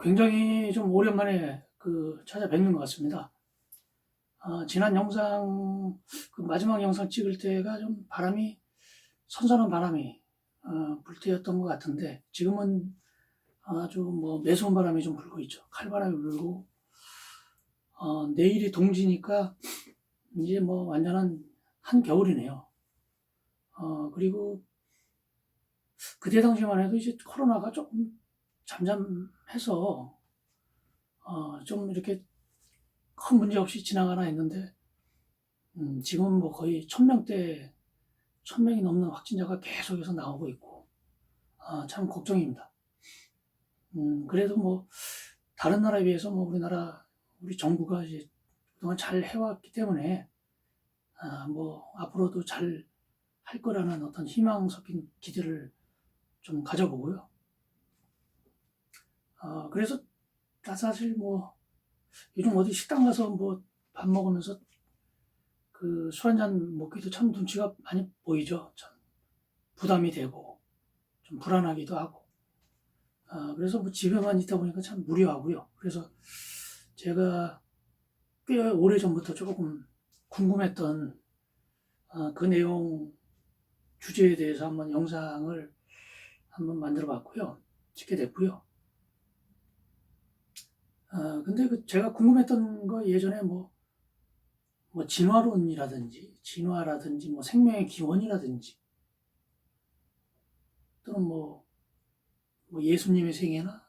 굉장히 좀 오랜만에 찾아뵙는 것 같습니다. 지난 영상, 마지막 영상 찍을 때가 좀 선선한 바람이 불 때였던 것 같은데, 지금은 아주 매서운 바람이 좀 불고 있죠. 칼바람이 불고, 내일이 동지니까 이제 완전한 한겨울이네요. 그리고 그때 당시만 해도 이제 코로나가 조금 잠잠해서, 좀 이렇게 큰 문제 없이 지나가나 했는데, 지금 거의 1000명이 넘는 확진자가 계속해서 나오고 있고, 참 걱정입니다. 그래도 다른 나라에 비해서 우리 정부가 이제 그동안 잘 해왔기 때문에, 앞으로도 잘 할 거라는 어떤 희망 섞인 기대를 좀 가져보고요. 그래서 나 사실 요즘 어디 식당 가서 밥 먹으면서 술 한잔 먹기도 참 눈치가 많이 보이죠. 참 부담이 되고 좀 불안하기도 하고. 그래서 집에만 있다 보니까 참 무료하고요. 그래서 제가 꽤 오래 전부터 조금 궁금했던 그 내용 주제에 대해서 한번 영상을 한번 만들어 봤고요. 찍게 됐고요. 근데 제가 궁금했던 거 예전에 진화라든지 생명의 기원이라든지 또는 예수님의 생애나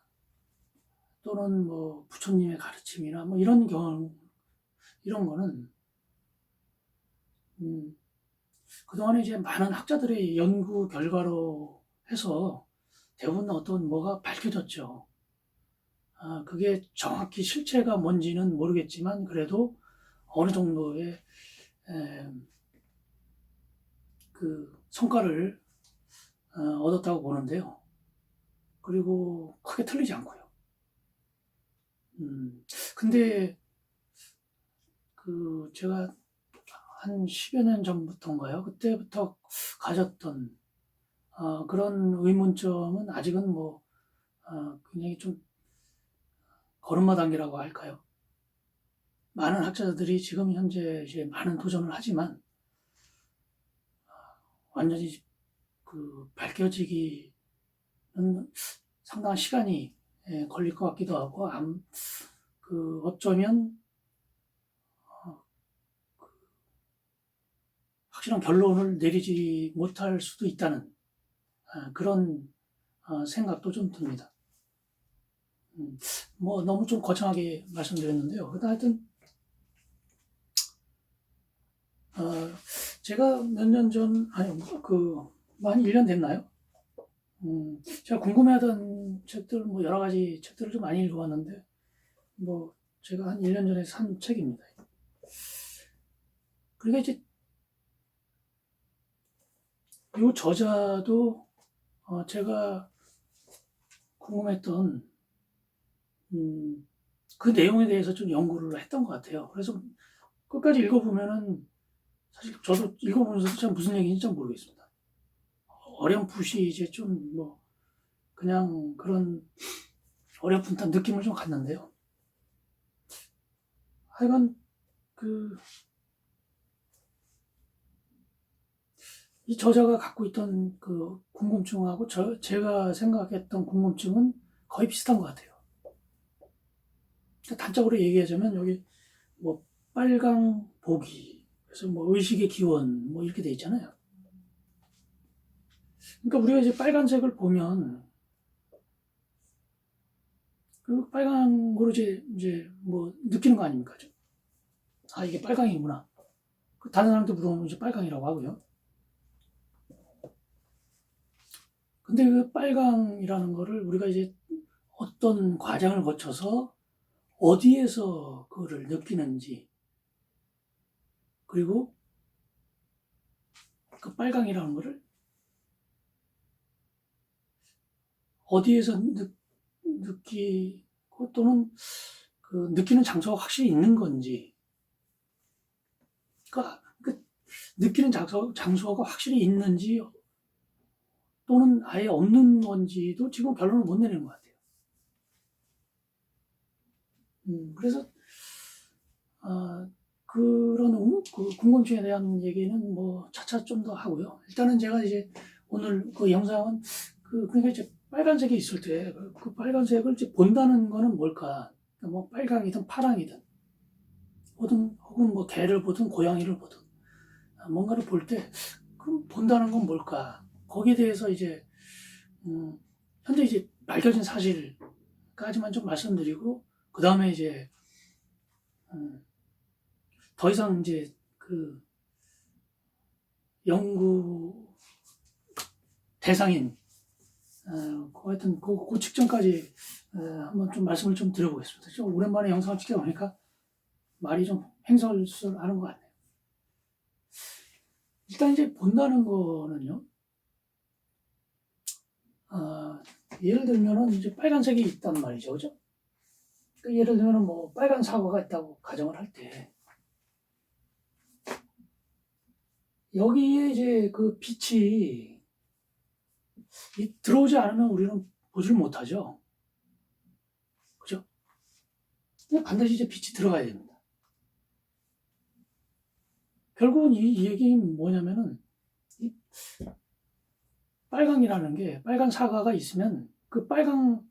또는 부처님의 가르침이나 이런 거는 그동안에 이제 많은 학자들의 연구 결과로 해서 대부분 뭐가 밝혀졌죠. 그게 정확히 실체가 뭔지는 모르겠지만 그래도 어느 정도의 성과를 얻었다고 보는데요. 그리고 크게 틀리지 않고요. 근데 제가 한 10여 년 전부터인가요? 그때부터 가졌던 그런 의문점은 아직은 굉장히 좀 걸음마 단계라고 할까요? 많은 학자들이 지금 현재 이제 많은 도전을 하지만 완전히 밝혀지기는 상당한 시간이 걸릴 것 같기도 하고 어쩌면 확실한 결론을 내리지 못할 수도 있다는 그런 생각도 좀 듭니다. 너무 좀 거창하게 말씀드렸는데요. 하여튼 제가 몇 년 전, 한 1년 됐나요? 제가 궁금해하던 책들, 여러 가지 책들을 좀 많이 읽어봤는데, 제가 한 1년 전에 산 책입니다. 그러니까 이제, 이 저자도, 제가 궁금했던, 그 내용에 대해서 좀 연구를 했던 것 같아요. 그래서 끝까지 읽어보면은, 사실 저도 읽어보면서 참 무슨 얘기인지 잘 모르겠습니다. 어렴풋이 이제 그냥 그런 어렴풋한 느낌을 좀 갖는데요. 하여간 이 저자가 갖고 있던 궁금증하고 제가 생각했던 궁금증은 거의 비슷한 것 같아요. 단적으로 얘기하자면 여기 빨강 보기, 그래서 의식의 기원 이렇게 돼 있잖아요. 그러니까 우리가 이제 빨간색을 보면 빨강으로 이제 느끼는 거 아닙니까? 이게 빨강이구나. 다른 사람한테 물어보면 이제 빨강이라고 하고요. 근데 그 빨강이라는 거를 우리가 이제 어떤 과정을 거쳐서 어디에서 그거를 느끼는지, 그리고 그 빨강이라는 거를 어디에서 느끼고 또는 느끼는 장소가 확실히 있는 건지, 느끼는 장소가 확실히 있는지 또는 아예 없는 건지도 지금 결론을 못 내리는 것 같아요. 그래서 그런 그 궁금증에 대한 얘기는 뭐 차차 좀 더 하고요. 일단은 제가 이제 오늘 그 영상은 그러니까 이제 빨간색이 있을 때 그 빨간색을 이제 본다는 거는 뭘까? 그러니까 뭐 빨강이든 파랑이든 혹은 뭐 개를 보든 고양이를 보든 뭔가를 볼 때 그럼 본다는 건 뭘까? 거기에 대해서 이제 현재 이제 밝혀진 사실까지만 좀 말씀드리고 그 다음에 이제 더 이상 이제 그 연구 대상인 하여튼 그 측정까지 한번 좀 말씀을 좀 드려보겠습니다. 좀 오랜만에 영상을 찍어보니까 말이 좀 횡설수설하는 것 같네요. 일단 이제 본다는 거는요. 예를 들면은 이제 빨간색이 있단 말이죠, 그죠? 예를 들면은 뭐 빨간 사과가 있다고 가정을 할 때 여기에 이제 그 빛이 들어오지 않으면 우리는 보지를 못하죠, 그죠? 반드시 이제 빛이 들어가야 됩니다. 결국은 이 얘기는 뭐냐면은 이 빨강이라는 게 빨간 사과가 있으면 그 빨강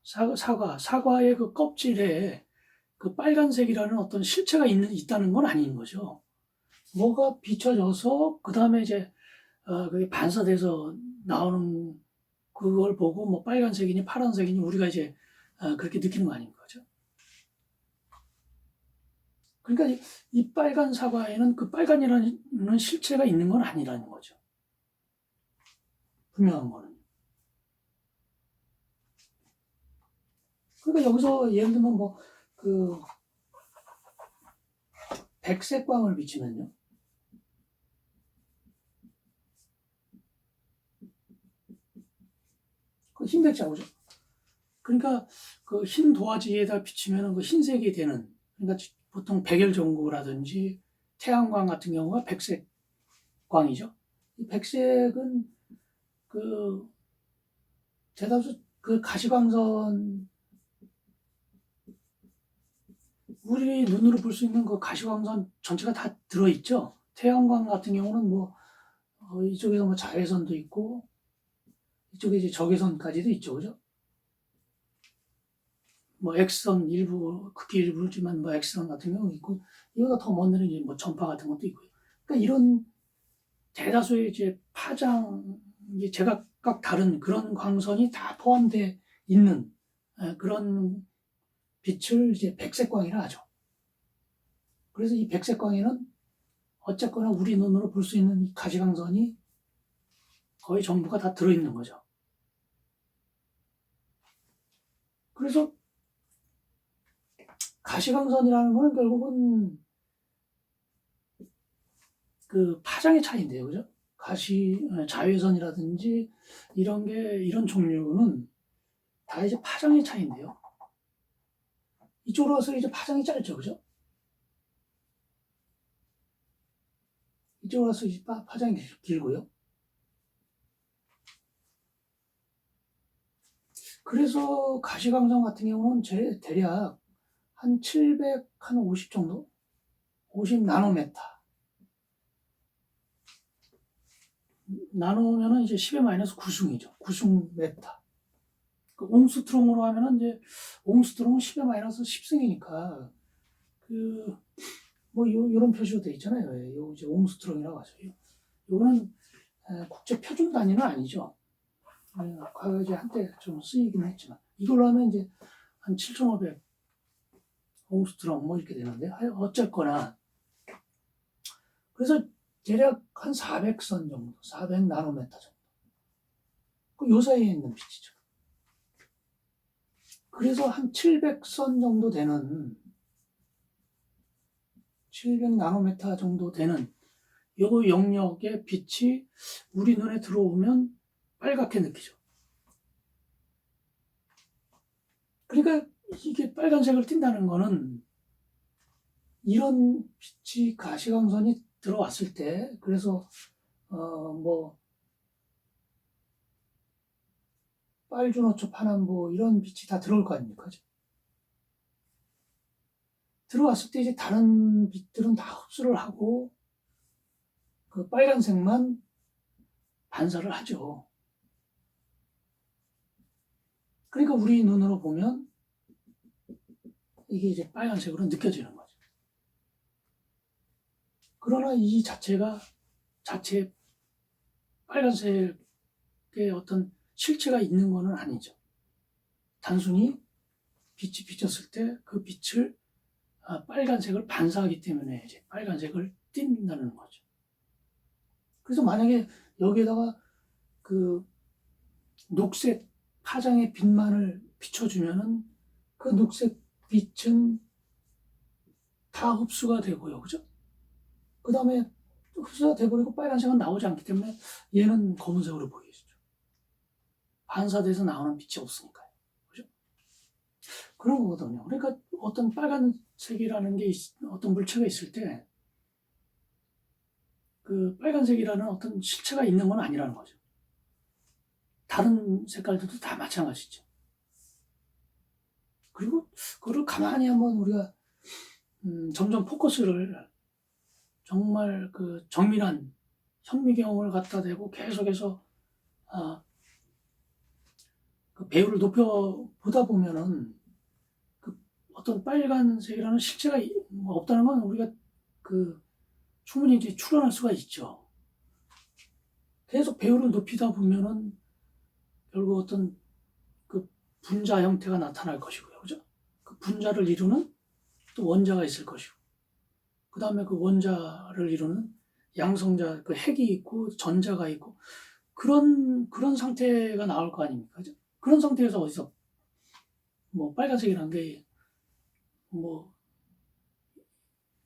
사과의 그 껍질에 그 빨간색이라는 어떤 실체가 있다는 건 아닌 거죠. 뭐가 비춰져서 그 다음에 이제 그게 반사돼서 나오는 그걸 보고 뭐 빨간색이니 파란색이니 우리가 이제 그렇게 느끼는 거 아닌 거죠. 그러니까 이 빨간 사과에는 그 빨간이라는 실체가 있는 건 아니라는 거죠. 분명한 거는. 그러니까 여기서 예를 들면 뭐 그 백색광을 비치면요. 그 흰백자고죠. 그러니까 그 흰 도화지에다 비치면은 그 흰색이 되는, 그러니까 보통 백열전구라든지 태양광 같은 경우가 백색광이죠. 이 백색은 그 대다수 그 가시광선, 우리 눈으로 볼 수 있는 그 가시광선 전체가 다 들어있죠. 태양광 같은 경우는 뭐 이쪽에서 뭐 자외선도 있고 이쪽에 이제 적외선까지도 있죠, 그죠? 뭐 X선 일부 극히 일부지만 뭐 X선 같은 경우 있고 이거보다 더 먼 데는 이제 뭐 전파 같은 것도 있고요. 그러니까 이런 대다수의 이제 파장, 이제 제각각 다른 그런 광선이 다 포함되어 있는 그런 빛을 이제 백색광이라 하죠. 그래서 이 백색광에는 어쨌거나 우리 눈으로 볼 수 있는 이 가시광선이 거의 전부가 다 들어있는 거죠. 그래서 가시광선이라는 거는 결국은 그 파장의 차이인데요, 그죠? 자외선이라든지 이런 종류는 다 이제 파장의 차이인데요. 이쪽으로 와서 이제 파장이 짧죠, 그죠? 이쪽으로 와서 이제 파장이 길고요. 그래서 가시광선 같은 경우는 대략 한 750 정도? 50 나노메타. 나누면은 이제 10의 마이너스 9승이죠. 9승메타. 그 옹스트롱으로 하면은 이제 옹스트롱은 10의 마이너스 10승이니까 뭐 요런 표시로 돼 있잖아요. 요 이제 옹스트롱이라고 하죠. 요거는 국제 표준 단위는 아니죠. 과거 이제 한때 좀 쓰이긴 했지만 이걸로 하면 이제 한 7,500 옹스트롱 뭐 이렇게 되는데 어쨌거나 그래서 대략 한 400선 정도, 400 나노메타 정도. 요 사이에 있는 빛이죠. 그래서 한 700선 정도 되는 700 나노메타 정도 되는 요 영역의 빛이 우리 눈에 들어오면 빨갛게 느끼죠. 그러니까 이게 빨간색을 띈다는 거는 이런 빛이 가시광선이 들어왔을 때 그래서 뭐 빨주노초 파남보 이런 빛이 다 들어올 거 아닙니까? 들어왔을 때 이제 다른 빛들은 다 흡수를 하고 그 빨간색만 반사를 하죠. 그러니까 우리 눈으로 보면 이게 이제 빨간색으로 느껴지는 거죠. 그러나 이 자체에 빨간색의 어떤 실체가 있는 것은 아니죠. 단순히 빛이 비쳤을 때 그 빛을 빨간색을 반사하기 때문에 이제 빨간색을 띈다는 거죠. 그래서 만약에 여기에다가 그 녹색 파장의 빛만을 비춰주면은 그 녹색 빛은 다 흡수가 되고요. 그죠? 그 다음에 흡수가 돼버리고 빨간색은 나오지 않기 때문에 얘는 검은색으로 보이죠. 반사돼서 나오는 빛이 없으니까요. 그죠? 그런 거거든요. 그러니까 어떤 빨간색이라는 게 어떤 물체가 있을 때 그 빨간색이라는 어떤 실체가 있는 건 아니라는 거죠. 다른 색깔들도 다 마찬가지죠. 그리고 그걸 가만히 한번 우리가 점점 포커스를 정말 그 정밀한 현미경을 갖다 대고 계속해서 그 배율을 높여 보다 보면은 그 어떤 빨간색이라는 실체가 없다는 건 우리가 그 충분히 이제 추론할 수가 있죠. 계속 배율을 높이다 보면은 결국 어떤 그 분자 형태가 나타날 것이고요. 그죠? 그 분자를 이루는 또 원자가 있을 것이고, 그 다음에 그 원자를 이루는 양성자, 그 핵이 있고 전자가 있고, 그런 상태가 나올 거 아닙니까? 그죠? 그런 상태에서 어디서 뭐 빨간색이라는 게 뭐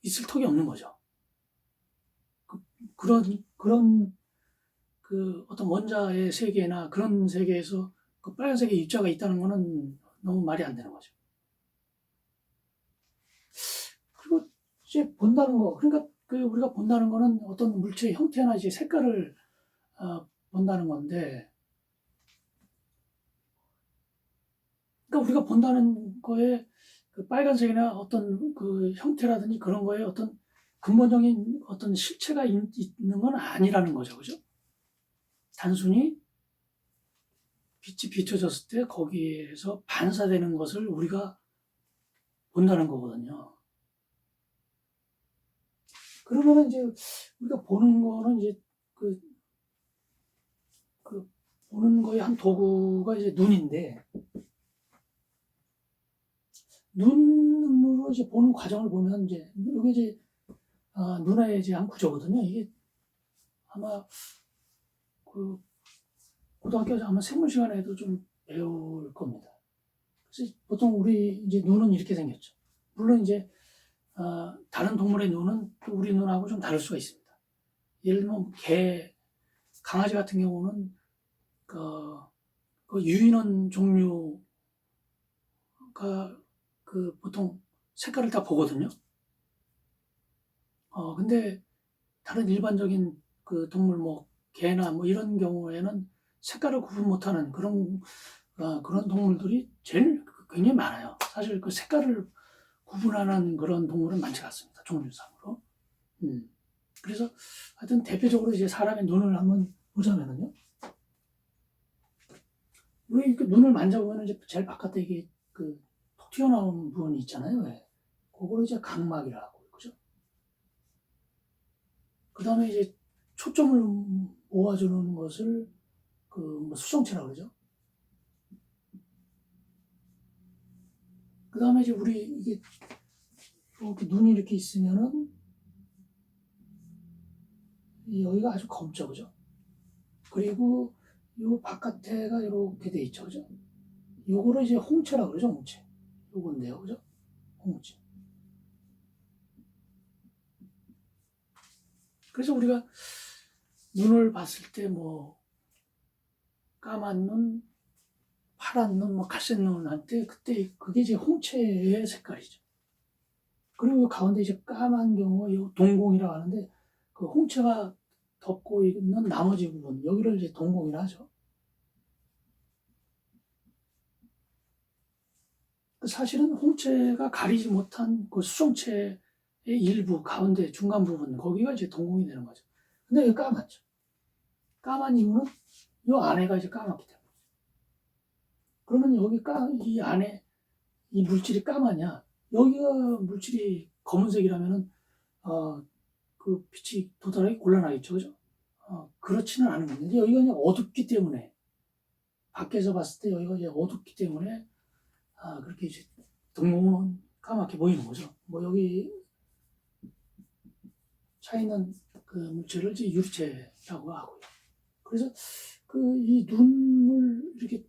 있을 턱이 없는 거죠. 그런 그 어떤 원자의 세계나 그런 세계에서 그 빨간색의 입자가 있다는 거는 너무 말이 안 되는 거죠. 그리고 이제 본다는 거, 그러니까 그 우리가 본다는 거는 어떤 물체의 형태나 이제 색깔을 본다는 건데, 그러니까 우리가 본다는 거에 그 빨간색이나 어떤 그 형태라든지 그런 거에 어떤 근본적인 어떤 실체가 있는 건 아니라는 거죠. 그죠? 단순히 빛이 비춰졌을 때 거기에서 반사되는 것을 우리가 본다는 거거든요. 그러면 이제 우리가 보는 거는 이제 그 보는 거의 한 도구가 이제 눈인데, 눈으로 이제 보는 과정을 보면 이제 이게 이제 눈의 이제 한 구조거든요. 이게 아마 그 고등학교 아마 생물 시간에도 좀 배울 겁니다. 그래서 보통 우리 이제 눈은 이렇게 생겼죠. 물론 이제 다른 동물의 눈은 또 우리 눈하고 좀 다를 수가 있습니다. 예를 들면 강아지 같은 경우는 그 유인원 종류가 그 보통 색깔을 다 보거든요. 근데 다른 일반적인 그 동물 뭐 개나 뭐 이런 경우에는 색깔을 구분 못하는 그런 동물들이 굉장히 많아요. 사실 그 색깔을 구분하는 그런 동물은 많지 않습니다. 종류상으로. 그래서 하여튼 대표적으로 이제 사람의 눈을 한번 보자면은요. 우리 그 눈을 만져보면 이제 제일 바깥에 이게 그 톡 튀어나온 부분이 있잖아요. 네. 그걸 이제 각막이라고 그죠? 그 다음에 이제 초점을 모아주는 것을 그 뭐 수정체라고 그러죠. 그 다음에 이제 우리 이게 이렇게 눈이 이렇게 있으면은 여기가 아주 검죠, 그죠? 그리고 요 바깥에가 이렇게 돼 있죠, 그죠? 요거를 이제 홍채라고 그러죠, 홍채. 요건데요, 그죠? 홍채. 그래서 우리가 눈을 봤을 때 뭐 까만 눈, 파란 눈, 뭐 갈색 눈 할 때 그때 그게 이제 홍채의 색깔이죠. 그리고 가운데 이제 까만 경우 요 동공이라고 하는데 그 홍채가 덮고 있는 나머지 부분 여기를 이제 동공이라 하죠. 사실은 홍채가 가리지 못한 그 수정체의 일부, 가운데, 중간 부분, 거기가 이제 동공이 되는 거죠. 근데 여기 까맣죠. 까만 이유는 이 안에가 이제 까맣기 때문에. 그러면 여기 이 안에 이 물질이 까마냐? 여기가 물질이 검은색이라면은, 그 빛이 도달하기 곤란하겠죠. 그죠? 그렇지는 않은 건데, 여기가 그냥 어둡기 때문에, 밖에서 봤을 때 여기가 이제 어둡기 때문에, 그렇게 이제 동공은 까맣게 보이는 거죠. 뭐 여기 차 있는 그 물체를 이제 유리체라고 하고요. 그래서 그 이 눈을 이렇게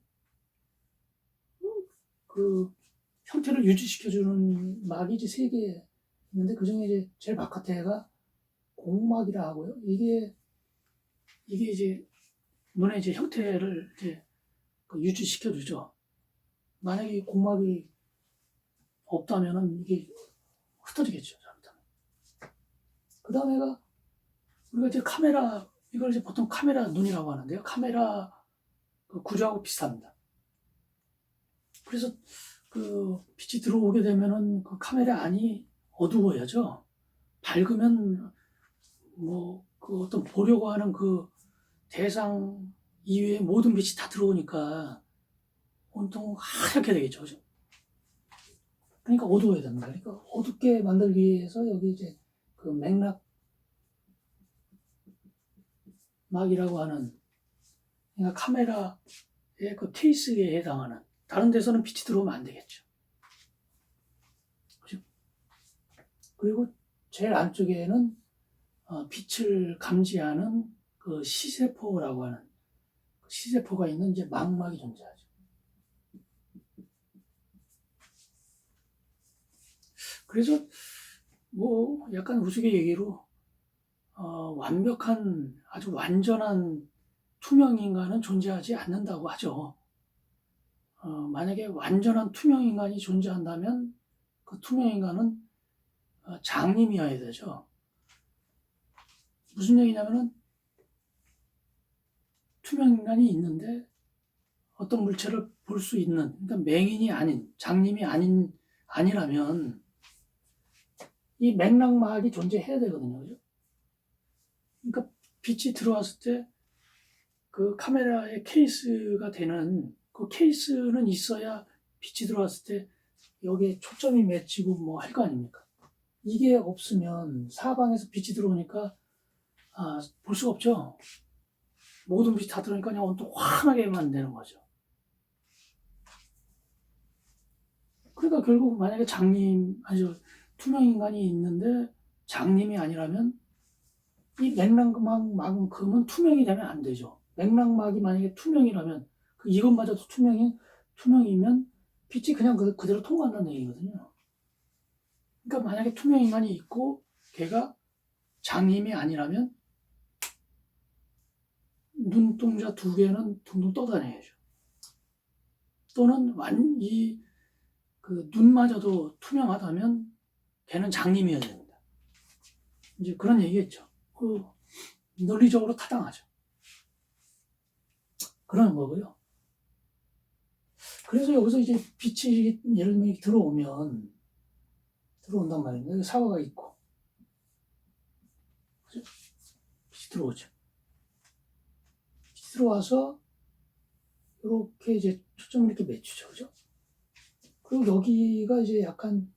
그 형태를 유지시켜주는 막이 이제 3개 있는데 그 중에 이제 제일 바깥에가 공막이라 하고요. 이게 이제 눈의 이제 형태를 이제 유지시켜주죠. 만약에 이 공막이 없다면은 이게 흩어지겠죠. 잘못하면. 그 다음에가 우리가 이제 카메라, 이걸 이제 보통 카메라 눈이라고 하는데요. 카메라 그 구조하고 비슷합니다. 그래서 그 빛이 들어오게 되면은 그 카메라 안이 어두워야죠. 밝으면 뭐 그 어떤 보려고 하는 그 대상 이외의 모든 빛이 다 들어오니까 온통 하얗게 되겠죠. 그죠? 그러니까 어두워야 됩니다. 그러니까 어둡게 만들기 위해서 여기 이제 그 맥락막이라고 하는, 그러니까 카메라의 그 케이스에 해당하는, 다른 데서는 빛이 들어오면 안 되겠죠. 그죠? 그리고 제일 안쪽에는 빛을 감지하는 그 시세포라고 하는 시세포가 있는 이제 망막이 존재하죠. 그래서 뭐 약간 우스갯얘기로 완벽한 아주 완전한 투명 인간은 존재하지 않는다고 하죠. 만약에 완전한 투명 인간이 존재한다면 그 투명 인간은 장님이어야 되죠. 무슨 얘기냐면은 투명 인간이 있는데 어떤 물체를 볼 수 있는, 그러니까 맹인이 아닌, 장님이 아니라면 이 맥락막이 존재해야 되거든요. 그죠? 그러니까 빛이 들어왔을 때 그 카메라의 케이스가 되는 그 케이스는 있어야 빛이 들어왔을 때 여기에 초점이 맺히고 뭐 할 거 아닙니까? 이게 없으면 사방에서 빛이 들어오니까 볼 수가 없죠. 모든 빛이 다 들어오니까 그냥 온통 환하게만 되는 거죠. 그러니까 결국 만약에 투명 인간이 있는데 장님이 아니라면 이 맥락막만큼은 투명이 되면 안 되죠. 맥락막이 만약에 투명이라면 이것마저도 투명이면 빛이 그냥 그대로 통과한다는 얘기거든요. 그러니까 만약에 투명 인간이 있고 걔가 장님이 아니라면 눈동자 2개는 둥둥 떠다녀야죠. 또는 그 눈마저도 투명하다면 걔는 장님이어야 됩니다. 이제 그런 얘기겠죠. 그 논리적으로 타당하죠. 그런 거고요. 그래서 여기서 이제 빛이 예를 들면 들어온단 말입니다. 여기 사과가 있고, 그죠? 빛이 들어오죠. 빛이 들어와서 이렇게 이제 초점을 이렇게 맺히죠, 그죠? 그리고 여기가 이제 약간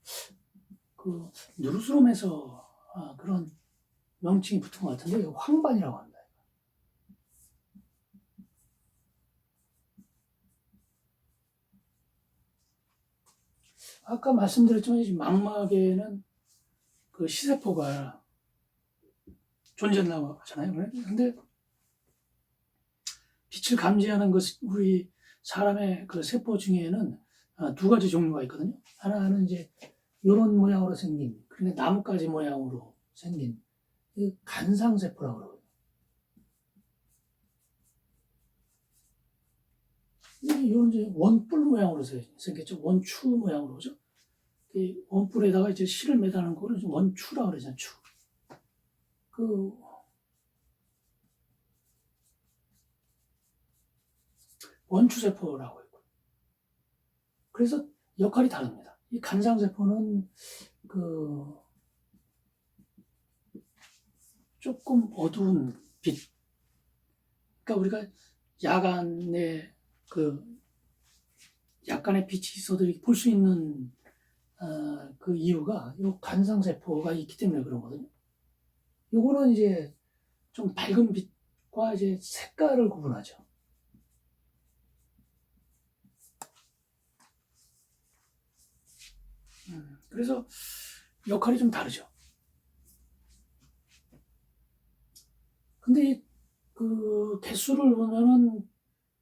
그 누르스롬에서 그런 명칭이 붙은 것 같은데 황반이라고 합니다. 아까 말씀드렸지만 망막에는 그 시세포가 존재한다고 하잖아요. 그런데 빛을 감지하는 우리 사람의 그 세포 중에는 2가지 종류가 있거든요. 하나는 이제 이런 모양으로 생긴, 그러니까 나뭇가지 모양으로 생긴 간상세포라고 그러고요. 이런 이제 원뿔 모양으로 생겼죠. 원추 모양으로, 그죠? 이 원뿔에다가 이제 실을 매다는 거를 원추라고 그러잖아요. 추. 그 원추세포라고 했고. 그래서 역할이 다릅니다. 이 간장세포는 조금 어두운 빛, 그러니까 우리가 야간에 약간의 빛이 있어도 볼 수 있는 그 이유가 이 간장세포가 있기 때문에 그런 거거든요. 요거는 이제 좀 밝은 빛과 이제 색깔을 구분하죠. 그래서 역할이 좀 다르죠. 근데 그 개수를 보면은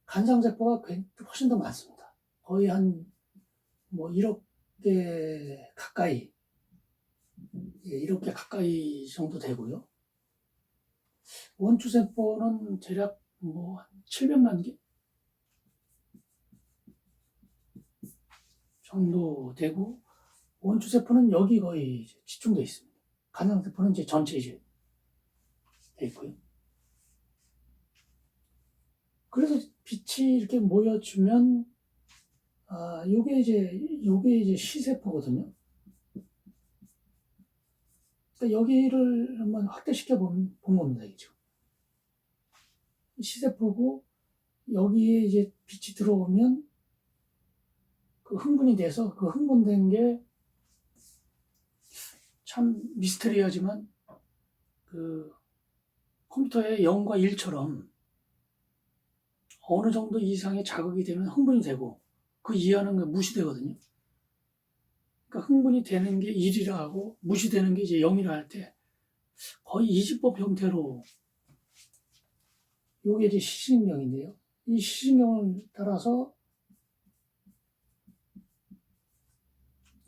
간장세포가 훨씬 더 많습니다. 거의 한 1억 개 가까이, 1억 개 가까이 정도 되고요. 원추세포는 대략 한 700만 개 정도 되고, 원추세포는 여기 거의 집중되어 있습니다. 간장세포는 이제 전체 이제 돼 있고요. 그래서 빛이 이렇게 모여주면, 요게 이제 시세포거든요. 그러니까 여기를 한번 확대시켜 본 겁니다, 이게 지금. 시세포고, 여기에 이제 빛이 들어오면, 그 흥분이 돼서, 그 흥분된 게 참 미스테리하지만, 그 컴퓨터의 0과 1처럼 어느 정도 이상의 자극이 되면 흥분이 되고, 그 이하는 무시되거든요. 그러니까 흥분이 되는 게 1이라 하고, 무시되는 게 이제 0이라 할 때, 거의 이지법 형태로, 요게 이제 시신경인데요. 이 시신경을 따라서,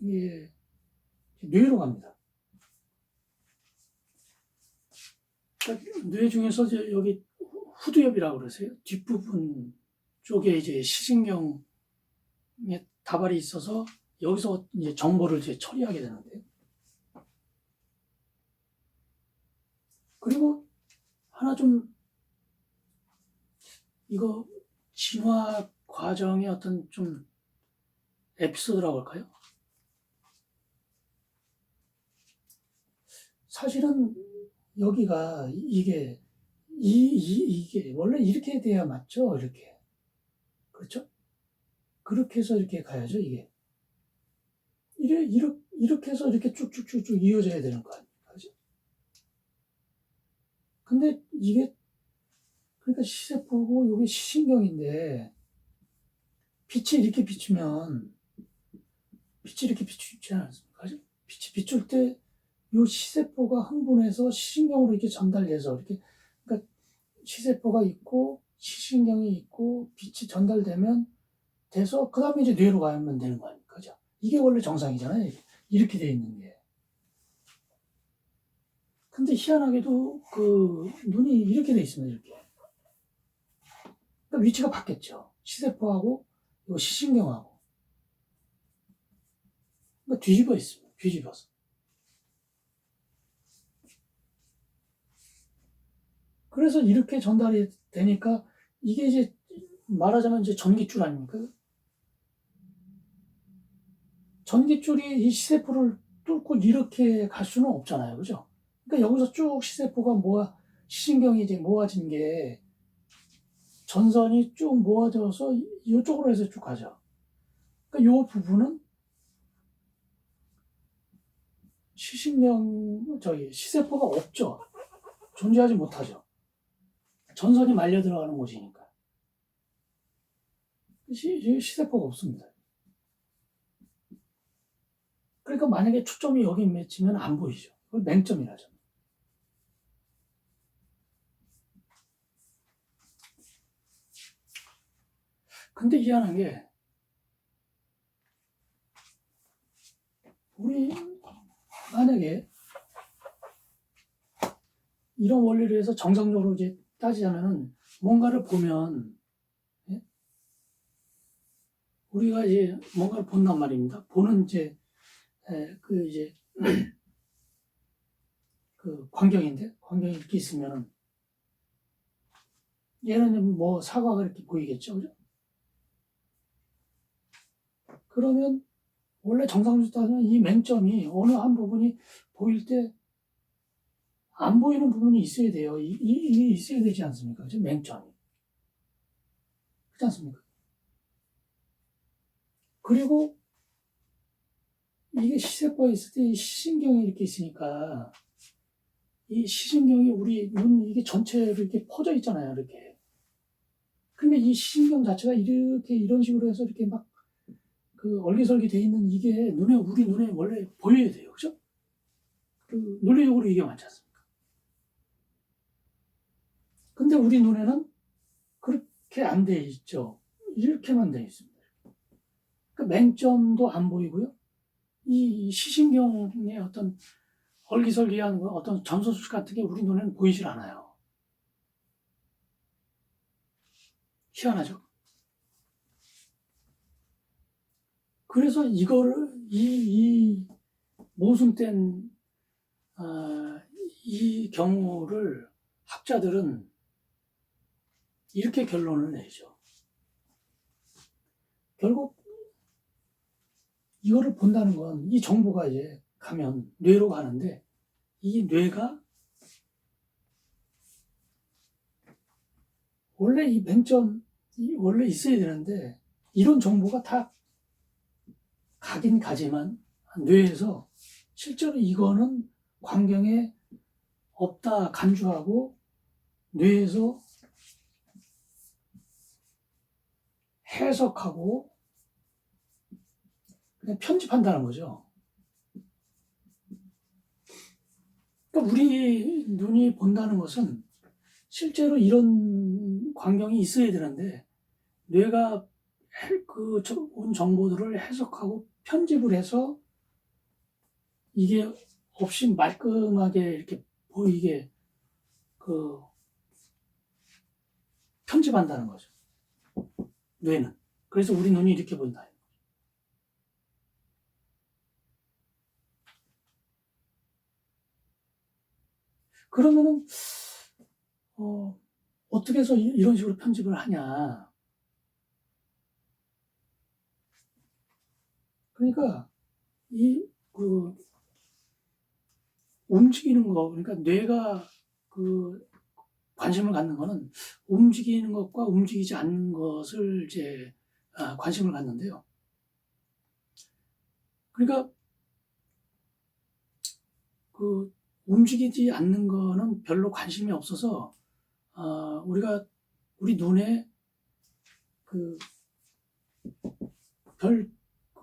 이게 뇌로 갑니다. 그러니까 뇌 중에서 이제 여기 후두엽이라고 그러세요. 뒷부분 쪽에 이제 시신경에 다발이 있어서 여기서 이제 정보를 이제 처리하게 되는데요. 그리고 하나 좀 이거 진화 과정의 어떤 좀 에피소드라고 할까요? 사실은 여기가 이게 원래 이렇게 돼야 맞죠? 이렇게. 그렇죠? 그렇게 해서 이렇게 가야죠, 이게. 이렇게 해서 이렇게 쭉쭉쭉쭉 이어져야 되는 거 아닙니까? 그죠? 근데 이게, 그러니까 시세포고 이게 시신경인데, 빛이 이렇게 비추면, 빛이 이렇게 비추지 않습니까? 그죠? 빛이 비출 때, 요 시세포가 흥분해서 시신경으로 이렇게 전달돼서, 이렇게, 그러니까 시세포가 있고, 시신경이 있고, 빛이 전달되면, 돼서, 그 다음에 이제 뇌로 가면 되는 거 아닙니까? 그죠? 이게 원래 정상이잖아요. 이렇게 돼 있는 게. 근데 희한하게도 그 눈이 이렇게 돼 있습니다. 이렇게. 그러니까 위치가 바뀌었죠. 시세포하고 요 시신경하고. 그러니까 뒤집어 있습니다. 뒤집어서. 그래서 이렇게 전달이 되니까 이게 이제 말하자면 이제 전깃줄 아닙니까? 전깃줄이 이 시세포를 뚫고 이렇게 갈 수는 없잖아요. 그죠? 그러니까 여기서 쭉 시세포가 시신경이 이제 모아진 게 전선이 쭉 모아져서 이쪽으로 해서 쭉 가죠. 그러니까 이 부분은 시세포가 없죠. 존재하지 못하죠. 전선이 말려 들어가는 곳이니까. 시세포가 없습니다. 그러니까 만약에 초점이 여기 맺히면 안 보이죠. 그걸 맹점이라죠. 근데 희한한 게, 우리 만약에 이런 원리를 해서 정상적으로 이제 따지자면은 뭔가를 보면, 예? 우리가 이제 뭔가를 본단 말입니다. 보는 이제 그 광경인데, 광경이 이렇게 있으면은 얘는 사과가 이렇게 보이겠죠, 그죠? 그러면 원래 정상적으로 따지면 이 맹점이 어느 한 부분이 보일 때 안 보이는 부분이 있어야 돼요. 이게 있어야 되지 않습니까? 그죠? 맹점이. 그렇지 않습니까? 그리고 이게 시세포가 있을 때 이 시신경이 이렇게 있으니까 이 시신경이 우리 눈 이게 전체로 이렇게 퍼져 있잖아요. 이렇게. 근데 이 시신경 자체가 이렇게 이런 식으로 해서 이렇게 막 그 얼기설기 돼 있는 이게 우리 눈에 원래 보여야 돼요. 그죠? 그 논리적으로 이게 맞지 않습니까? 근데 우리 눈에는 그렇게 안 돼 있죠. 이렇게만 돼 있습니다. 그 맹점도 안 보이고요. 이 시신경의 어떤 얼기설기한 어떤 전소수 같은 게 우리 눈에는 보이질 않아요. 희한하죠? 그래서 이거를, 이 모순된, 이 경우를 학자들은 이렇게 결론을 내죠. 결국 이거를 본다는 건 이 정보가 이제 가면 뇌로 가는데 이 뇌가 원래 이 맹점이 원래 있어야 되는데 이런 정보가 다 가긴 가지만 뇌에서 실제로 이거는 광경에 없다 간주하고 뇌에서 해석하고 그냥 편집한다는 거죠. 그러니까 우리 눈이 본다는 것은 실제로 이런 광경이 있어야 되는데 뇌가 온 정보들을 해석하고 편집을 해서 이게 없이 말끔하게 이렇게 보이게 그 편집한다는 거죠. 뇌는. 그래서 우리 눈이 이렇게 보인다. 그러면은 어떻게 해서 이런 식으로 편집을 하냐? 그러니까 그 움직이는 거, 그러니까 뇌가 그 관심을 갖는 거는 움직이는 것과 움직이지 않는 것을 이제 관심을 갖는데요. 그러니까 그 움직이지 않는 거는 별로 관심이 없어서 우리 눈에 그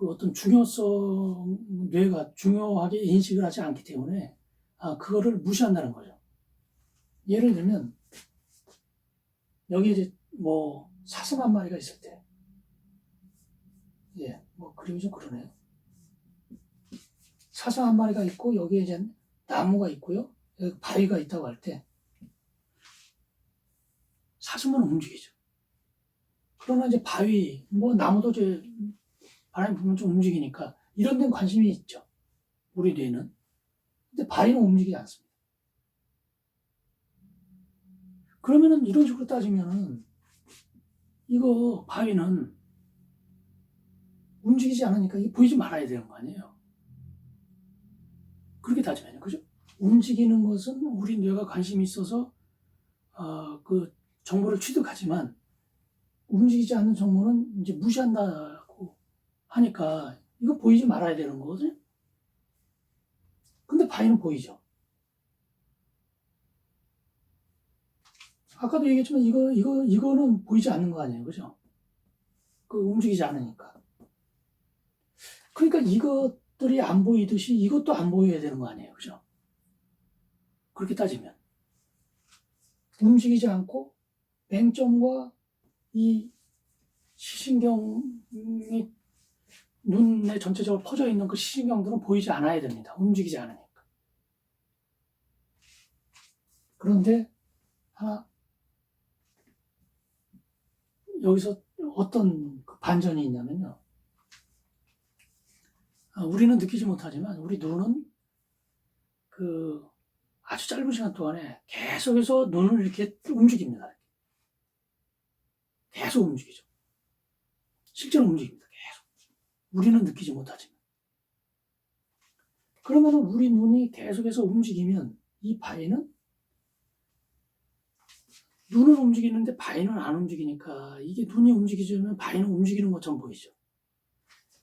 어떤 중요성, 뇌가 중요하게 인식을 하지 않기 때문에 그거를 무시한다는 거죠. 예를 들면 여기 이제 뭐 사슴 한 마리가 있을 때, 예, 뭐 그림이 좀 그러네요. 사슴 한 마리가 있고 여기에 이제 나무가 있고요, 여기 바위가 있다고 할 때 사슴은 움직이죠. 그러나 이제 바위, 뭐 나무도 이제 바람이 불면 좀 움직이니까 이런 데는 관심이 있죠. 우리 뇌는. 근데 바위는 움직이지 않습니다. 그러면은 이런 식으로 따지면은 이거 바위는 움직이지 않으니까 이게 보이지 말아야 되는 거 아니에요. 그렇게 따지면요. 그죠? 움직이는 것은 우리 뇌가 관심이 있어서 그 정보를 취득하지만 움직이지 않는 정보는 이제 무시한다고 하니까 이거 보이지 말아야 되는 거거든요. 근데 바위는 보이죠. 아까도 얘기했지만 이거는 보이지 않는 거 아니에요. 그죠? 그 움직이지 않으니까. 그러니까 이것들이 안 보이듯이 이것도 안 보여야 되는 거 아니에요. 그죠? 그렇게 따지면. 움직이지 않고 맹점과 이 시신경이 눈에 전체적으로 퍼져 있는 그 시신경들은 보이지 않아야 됩니다. 움직이지 않으니까. 그런데 여기서 어떤 반전이 있냐면요. 우리는 느끼지 못하지만 우리 눈은 그 아주 짧은 시간 동안에 계속해서 눈을 이렇게 움직입니다. 계속 움직이죠. 실제로 움직입니다. 계속. 우리는 느끼지 못하지만. 그러면은 우리 눈이 계속해서 움직이면 이 바위는 눈은 움직이는데 바위는 안 움직이니까 이게 눈이 움직이면 바위는 움직이는 것처럼 보이죠.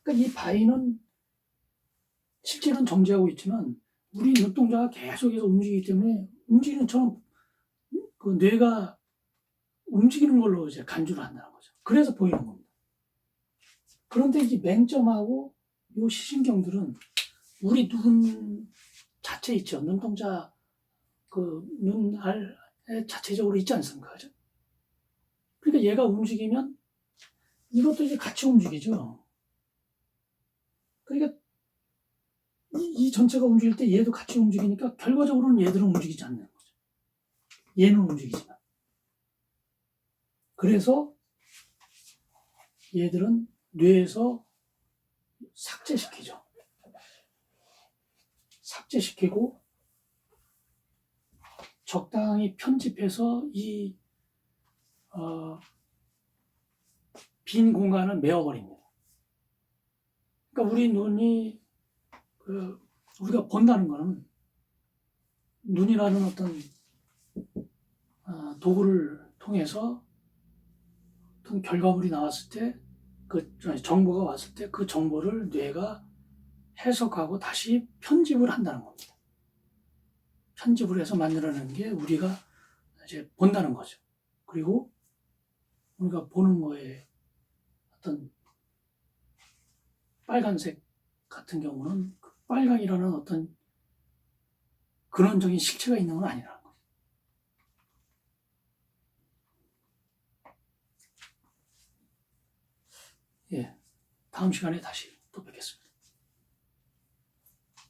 그러니까 이 바위는 실제로는 정지하고 있지만 우리 눈동자가 계속해서 움직이기 때문에 움직이는 것처럼 그 뇌가 움직이는 걸로 이제 간주를 한다는 거죠. 그래서 보이는 겁니다. 그런데 이 맹점하고 이 시신경들은 우리 눈 자체 있죠. 눈동자 그 눈알 자체적으로 있지 않습니까? 그죠? 그러니까 얘가 움직이면 이것도 이제 같이 움직이죠. 그러니까 이 전체가 움직일 때 얘도 같이 움직이니까 결과적으로는 얘들은 움직이지 않는 거죠. 얘는 움직이지만. 그래서 얘들은 뇌에서 삭제시키죠. 삭제시키고 적당히 편집해서 이 빈 공간을 메워버립니다. 그러니까 우리 눈이 우리가 본다는 것은 눈이라는 어떤 도구를 통해서 어떤 결과물이 나왔을 때, 그 정보가 왔을 때 그 정보를 뇌가 해석하고 다시 편집을 한다는 겁니다. 편집을 해서 만들어내는 게 우리가 이제 본다는 거죠. 그리고 우리가 보는 거에 어떤 빨간색 같은 경우는 그 빨강이라는 어떤 근원적인 실체가 있는 건 아니라는 거죠. 예, 다음 시간에 다시 또 뵙겠습니다.